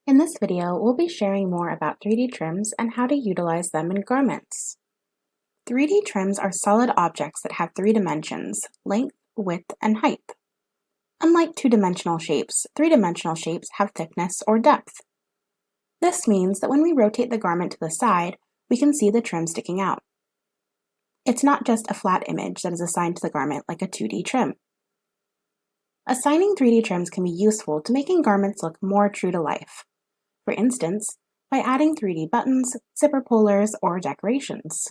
In this video, we'll be sharing more about 3D trims and how to utilize them in garments. 3D trims are solid objects that have three dimensions: length, width, and height. Unlike two-dimensional shapes, three-dimensional shapes have thickness or depth. This means that when we rotate the garment to the side, we can see the trim sticking out. It's not just a flat image that is assigned to the garment like a 2D trim. Assigning 3D trims can be useful to making garments look more true to life. For instance, by adding 3D buttons, zipper pullers, or decorations.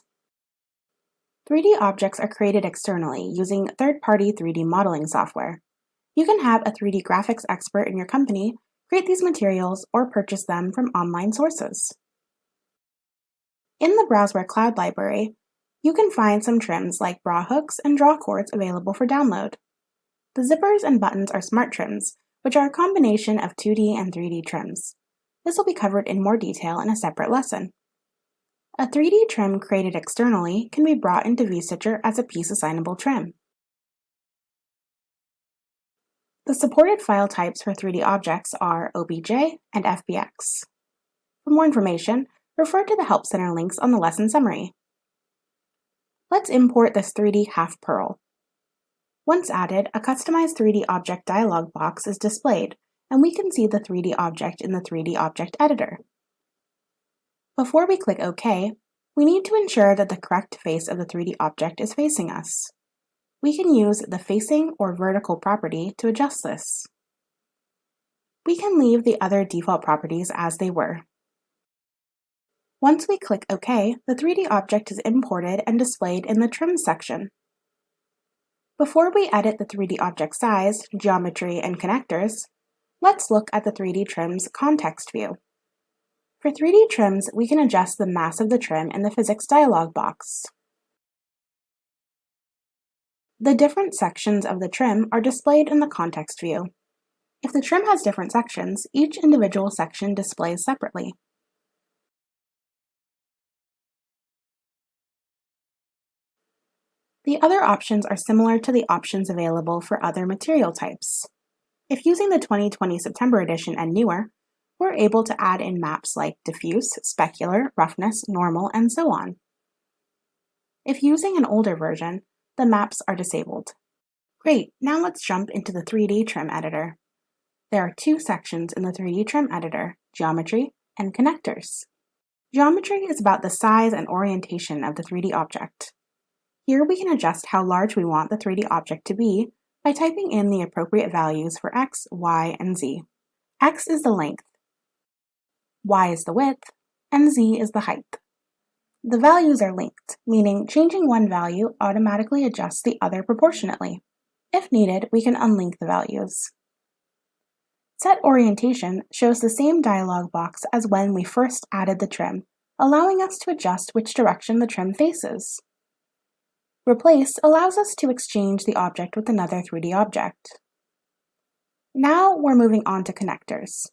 3D objects are created externally using third-party 3D modeling software. You can have a 3D graphics expert in your company create these materials or purchase them from online sources. In the Browseware Cloud library, you can find some trims like bra hooks and draw cords available for download. The zippers and buttons are smart trims, which are a combination of 2D and 3D trims. This will be covered in more detail in a separate lesson. A 3D trim created externally can be brought into VStitcher as a piece assignable trim. The supported file types for 3D objects are OBJ and FBX. For more information, refer to the Help Center links on the lesson summary. Let's import this 3D half pearl. Once added, a customized 3D object dialog box is displayed, and we can see the 3D object in the 3D object editor. Before we click OK, we need to ensure that the correct face of the 3D object is facing us. We can use the facing or vertical property to adjust this. We can leave the other default properties as they were. Once we click OK, the 3D object is imported and displayed in the Trim section. Before we edit the 3D object size, geometry, and connectors, let's look at the 3D trim's context view. For 3D trims, we can adjust the mass of the trim in the physics dialog box. The different sections of the trim are displayed in the context view. If the trim has different sections, each individual section displays separately. The other options are similar to the options available for other material types. If using the 2020 September edition and newer, we're able to add in maps like diffuse, specular, roughness, normal, and so on. If using an older version, the maps are disabled. Great, now let's jump into the 3D trim editor. There are two sections in the 3D trim editor: geometry and connectors. Geometry is about the size and orientation of the 3D object. Here we can adjust how large we want the 3D object to be by typing in the appropriate values for x, y, and z. X is the length, y is the width, and z is the height. The values are linked, meaning changing one value automatically adjusts the other proportionately. If needed, we can unlink the values. Set orientation shows the same dialog box as when we first added the trim, allowing us to adjust which direction the trim faces. Replace allows us to exchange the object with another 3D object. Now we're moving on to connectors.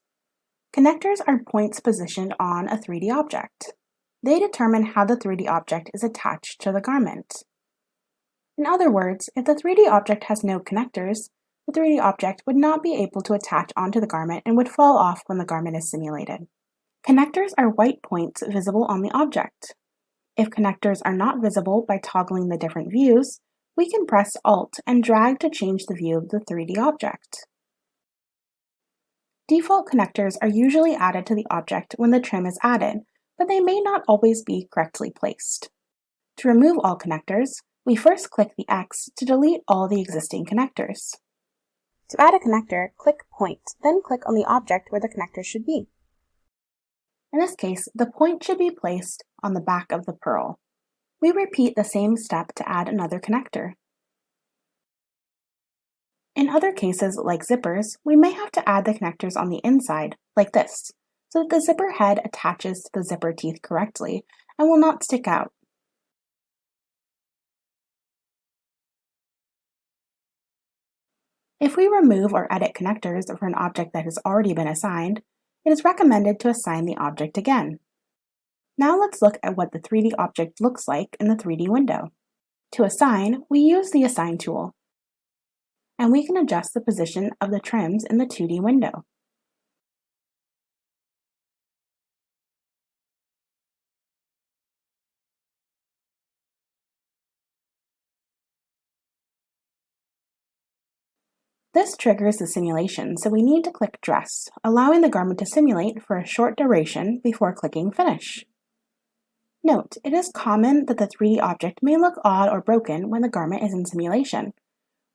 Connectors are points positioned on a 3D object. They determine how the 3D object is attached to the garment. In other words, if the 3D object has no connectors, the 3D object would not be able to attach onto the garment and would fall off when the garment is simulated. Connectors are white points visible on the object. If connectors are not visible by toggling the different views, we can press Alt and drag to change the view of the 3D object. Default connectors are usually added to the object when the trim is added, but they may not always be correctly placed. To remove all connectors, we first click the X to delete all the existing connectors. To add a connector, click Point, then click on the object where the connector should be. In this case, the point should be placed on the back of the pearl. We repeat the same step to add another connector. In other cases, like zippers, we may have to add the connectors on the inside, like this, so that the zipper head attaches to the zipper teeth correctly and will not stick out. If we remove or edit connectors for an object that has already been assigned, it is recommended to assign the object again. Now let's look at what the 3D object looks like in the 3D window. To assign, we use the Assign tool, and we can adjust the position of the trims in the 2D window. This triggers the simulation, so we need to click Dress, allowing the garment to simulate for a short duration before clicking Finish. Note, it is common that the 3D object may look odd or broken when the garment is in simulation.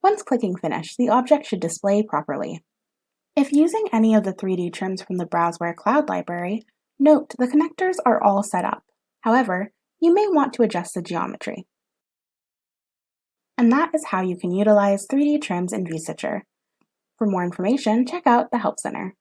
Once clicking Finish, the object should display properly. If using any of the 3D trims from the Browseware Cloud library, note the connectors are all set up. However, you may want to adjust the geometry. And that is how you can utilize 3D trims in VStitcher. For more information, check out the Help Center.